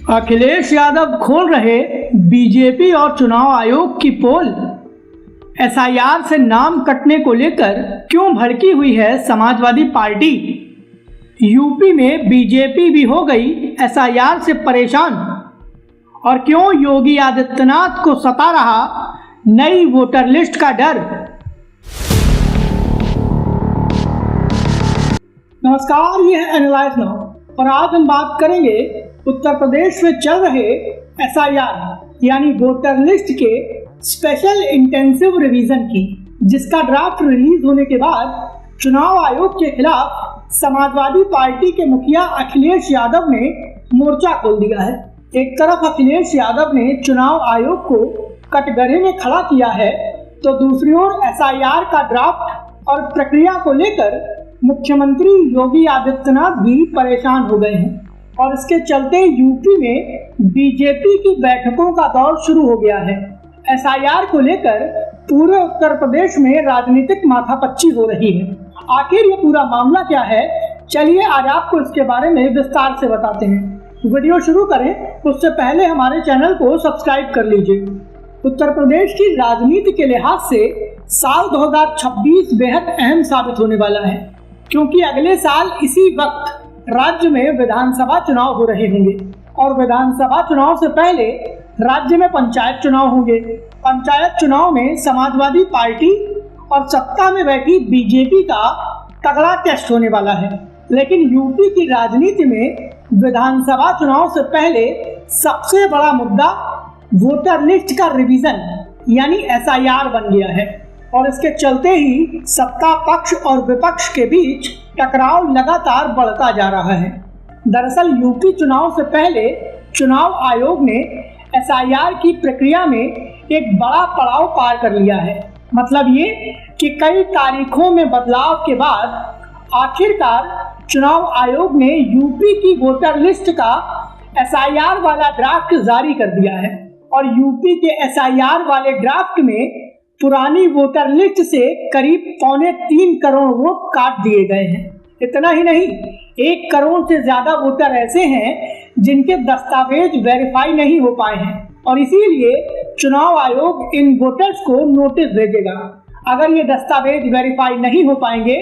अखिलेश यादव खोल रहे बीजेपी और चुनाव आयोग की पोल। एसआईआर से नाम कटने को लेकर क्यों भड़की हुई है समाजवादी पार्टी। यूपी में बीजेपी भी हो गई एसआईआर से परेशान। और क्यों योगी आदित्यनाथ को सता रहा नई वोटर लिस्ट का डर। नमस्कार, यह है एनालाइज नाउ और आज हम बात करेंगे उत्तर प्रदेश में चल रहे एसआईआर यानी वोटर लिस्ट के स्पेशल इंटेंसिव रिवीजन की, जिसका ड्राफ्ट रिलीज होने के बाद चुनाव आयोग के खिलाफ समाजवादी पार्टी के मुखिया अखिलेश यादव ने मोर्चा खोल दिया है। एक तरफ अखिलेश यादव ने चुनाव आयोग को कटघरे में खड़ा किया है, तो दूसरी ओर एसआईआर का ड्राफ्ट और प्रक्रिया को लेकर मुख्यमंत्री योगी आदित्यनाथ भी परेशान हो गए हैं। और इसके चलते यूपी में बीजेपी की बैठकों का दौर शुरू हो गया है। एसआईआर को लेकर पूरे उत्तर प्रदेश में राजनीतिक माथापच्ची हो रही है। आखिर ये पूरा मामला क्या है, चलिए आज आपको इसके बारे में विस्तार से बताते हैं। वीडियो शुरू करें उससे पहले हमारे चैनल को सब्सक्राइब कर लीजिए। उत्तर प्रदेश की राजनीति के लिहाज से साल 2026 बेहद अहम साबित होने वाला है, क्योंकि अगले साल इसी वक्त राज्य में विधानसभा चुनाव हो रहे होंगे और विधानसभा चुनाव से पहले राज्य में पंचायत चुनाव होंगे। पंचायत चुनाव में समाजवादी पार्टी और सत्ता में बैठी बीजेपी का तगड़ा टेस्ट होने वाला है। लेकिन यूपी की राजनीति में विधानसभा चुनाव से पहले सबसे बड़ा मुद्दा वोटर लिस्ट का रिवीजन यानी एसआईआर बन गया है और इसके चलते ही सत्ता पक्ष और विपक्ष के बीच टकराव लगातार बढ़ता जा रहा है। दरअसल यूपी चुनाव से पहले चुनाव आयोग ने एसआईआर की प्रक्रिया में एक बड़ा पड़ाव पार कर लिया है। मतलब ये कि कई तारीखों में बदलाव के बाद आखिरकार चुनाव आयोग ने यूपी की वोटर लिस्ट का एसआईआर वाला ड्राफ्ट जारी कर दिया है और यूपी के एसआईआर वाले ड्राफ्ट में पुरानी वोटर लिस्ट से करीब 3.25 करोड़ वोट काट दिए गए हैं। इतना ही नहीं, 1 करोड़ से ज्यादा वोटर ऐसे हैं जिनके दस्तावेज वेरीफाई नहीं हो पाए हैं और इसीलिए चुनाव आयोग इन वोटर्स को नोटिस भेजेगा। अगर ये दस्तावेज वेरीफाई नहीं हो पाएंगे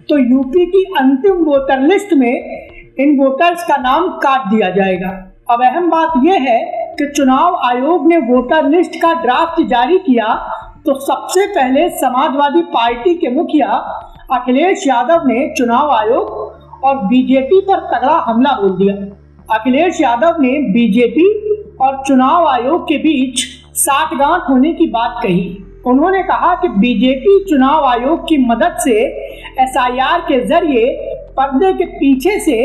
तो यूपी की अंतिम वोटर लिस्ट में इन वोटर्स का नाम काट दिया जाएगा। अब अहम बात यह है कि चुनाव आयोग ने वोटर लिस्ट का ड्राफ्ट जारी किया तो सबसे पहले समाजवादी पार्टी के मुखिया अखिलेश यादव ने चुनाव आयोग और बीजेपी पर तगड़ा हमला बोल दिया। अखिलेश यादव ने बीजेपी और चुनाव आयोग के बीच साठगांठ होने की बात कही। उन्होंने कहा कि बीजेपी चुनाव आयोग की मदद से एसआईआर के जरिए पर्दे के पीछे से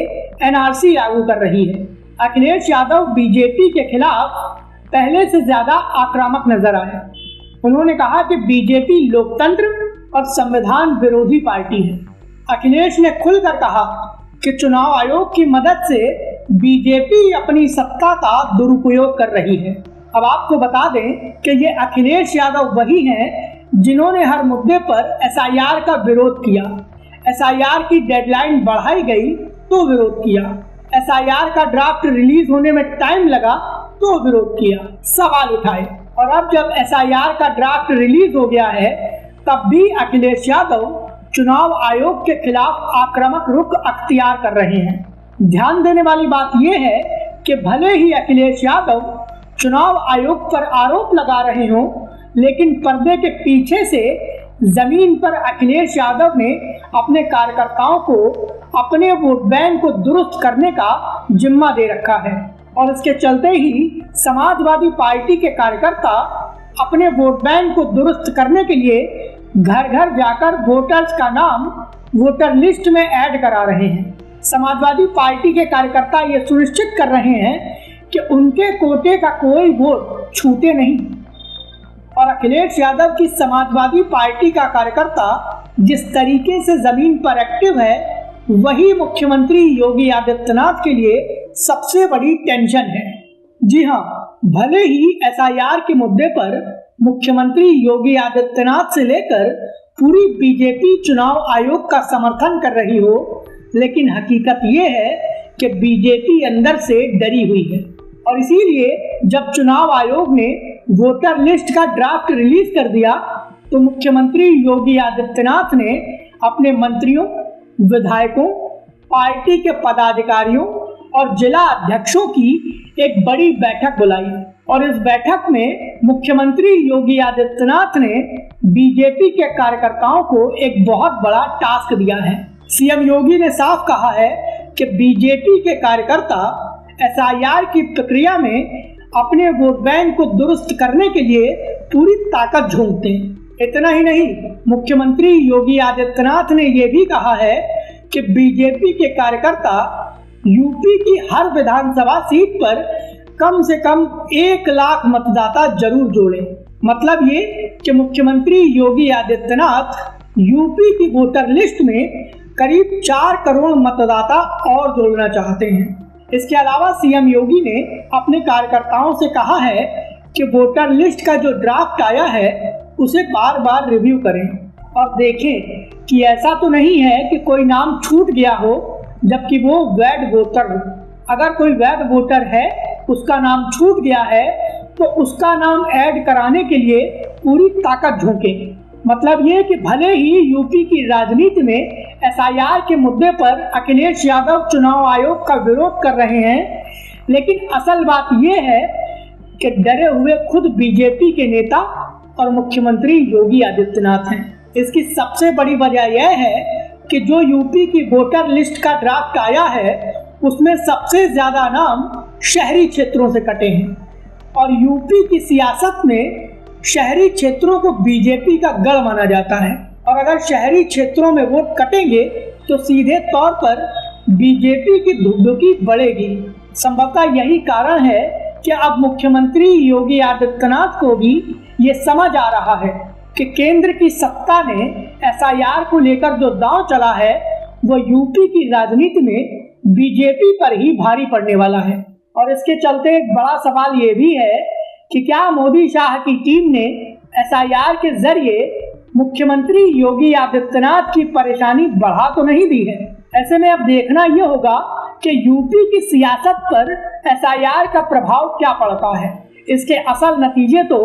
एनआरसी लागू कर रही है। अखिलेश यादव बीजेपी के खिलाफ पहले से ज्यादा आक्रामक नजर आए। उन्होंने कहा कि बीजेपी लोकतंत्र और संविधान विरोधी पार्टी है। अखिलेश ने खुलकर कहा कि चुनाव आयोग की मदद से बीजेपी अपनी सत्ता का दुरुपयोग कर रही है। अब आपको बता दें कि ये अखिलेश यादव वही हैं जिन्होंने हर मुद्दे पर एसआईआर का विरोध किया। एसआईआर की डेडलाइन बढ़ाई गई तो विरोध किया, एसआईआर का ड्राफ्ट रिलीज होने में टाइम लगा तो विरोध किया, सवाल उठाए। और अब जब एसआईआर का ड्राफ्ट रिलीज हो गया है तब भी अखिलेश यादव चुनाव आयोग के खिलाफ आक्रामक रुख अख्तियार कर रहे हैं। ध्यान देने वाली बात यह है कि भले ही अखिलेश यादव चुनाव आयोग पर आरोप लगा रहे हों, लेकिन पर्दे के पीछे से जमीन पर अखिलेश यादव ने अपने कार्यकर्ताओं को अपने वोट बैंक को दुरुस्त करने का जिम्मा दे रखा है और इसके चलते ही समाजवादी पार्टी के कार्यकर्ता अपने वोट बैंक को दुरुस्त करने के लिए घर घर जाकर वोटर्स का नाम वोटर लिस्ट में ऐड करा रहे हैं। समाजवादी पार्टी के कार्यकर्ता ये सुनिश्चित कर रहे हैं कि उनके कोटे का कोई वोट छूटे नहीं। और अखिलेश यादव की समाजवादी पार्टी का कार्यकर्ता जिस तरीके से जमीन पर एक्टिव है, वही मुख्यमंत्री योगी आदित्यनाथ के लिए सबसे बड़ी टेंशन है। जी हाँ, भले ही एसआईआर के मुद्दे पर मुख्यमंत्री योगी आदित्यनाथ से लेकर पूरी बीजेपी चुनाव आयोग का समर्थन कर रही हो, लेकिन हकीकत ये है कि बीजेपी अंदर से डरी हुई है और इसीलिए जब चुनाव आयोग ने वोटर लिस्ट का ड्राफ्ट रिलीज कर दिया तो मुख्यमंत्री योगी आदित्यनाथ ने अपने मंत्रियों, विधायकों, पार्टी के पदाधिकारियों और जिला अध्यक्षों की एक बड़ी बैठक बुलाई और इस बैठक में मुख्यमंत्री योगी आदित्यनाथ ने बीजेपी के कार्यकर्ताओं को एक बहुत बड़ा टास्क दिया है। सीएम योगी ने साफ कहा है कि बीजेपी के कार्यकर्ता एसआईआर की प्रक्रिया में अपने वोट बैंक को दुरुस्त करने के लिए पूरी ताकत झोंकते हैं। इतना ही नहीं, मुख्यमंत्री योगी आदित्यनाथ ने यह भी कहा है कि बीजेपी के कार्यकर्ता यूपी की हर विधानसभा सीट पर कम से कम 1 लाख मतदाता जरूर जोड़े। मतलब ये कि मुख्यमंत्री योगी आदित्यनाथ यूपी की वोटर लिस्ट में करीब 4 करोड़ मतदाता और जोड़ना चाहते हैं। इसके अलावा सीएम योगी ने अपने कार्यकर्ताओं से कहा है कि वोटर लिस्ट का जो ड्राफ्ट आया है उसे बार बार रिव्यू करें और देखें कि ऐसा तो नहीं है कि कोई नाम छूट गया हो जबकि वो वैध वोटर हो। अगर कोई वैध वोटर है, उसका नाम छूट गया है तो उसका नाम ऐड कराने के लिए पूरी ताकत झोंके। मतलब ये कि भले ही यूपी की राजनीति में एसआईआर के मुद्दे पर अखिलेश यादव चुनाव आयोग का विरोध कर रहे हैं, लेकिन असल बात ये है कि डरे हुए खुद बीजेपी के नेता और मुख्यमंत्री योगी आदित्यनाथ हैं। इसकी सबसे बड़ी वजह यह है कि जो यूपी की वोटर लिस्ट का ड्राफ्ट आया है उसमें सबसे ज्यादा नाम शहरी क्षेत्रों से कटे हैं और यूपी की सियासत में शहरी क्षेत्रों को बीजेपी का गढ़ माना जाता है और अगर शहरी क्षेत्रों में वोट कटेंगे तो सीधे तौर पर बीजेपी की धुकधुकी बढ़ेगी। संभवतः यही कारण है कि अब मुख्यमंत्री योगी आदित्यनाथ को भी ये समझ आ रहा है कि केंद्र की सत्ता ने एसआईआर को लेकर जो दांव चला है वो यूपी की राजनीति में बीजेपी पर ही भारी पड़ने वाला है। और इसके चलते एक बड़ा सवाल ये भी है कि क्या मोदी शाह की टीम ने एसआईआर के जरिए मुख्यमंत्री योगी आदित्यनाथ की परेशानी बढ़ा तो नहीं दी है। ऐसे में अब देखना यह होगा कि यूपी की सियासत पर एसआईआर का प्रभाव क्या पड़ता है। इसके असल नतीजे तो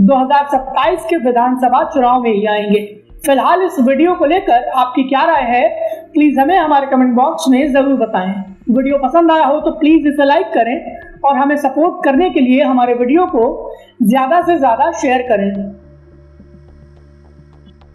2027 के विधानसभा चुनाव में ही आएंगे। फिलहाल इस वीडियो को लेकर आपकी क्या राय है, प्लीज हमें हमारे कमेंट बॉक्स में जरूर बताएं। वीडियो पसंद आया हो तो प्लीज इसे लाइक करें और हमें सपोर्ट करने के लिए हमारे वीडियो को ज्यादा से ज्यादा शेयर करें।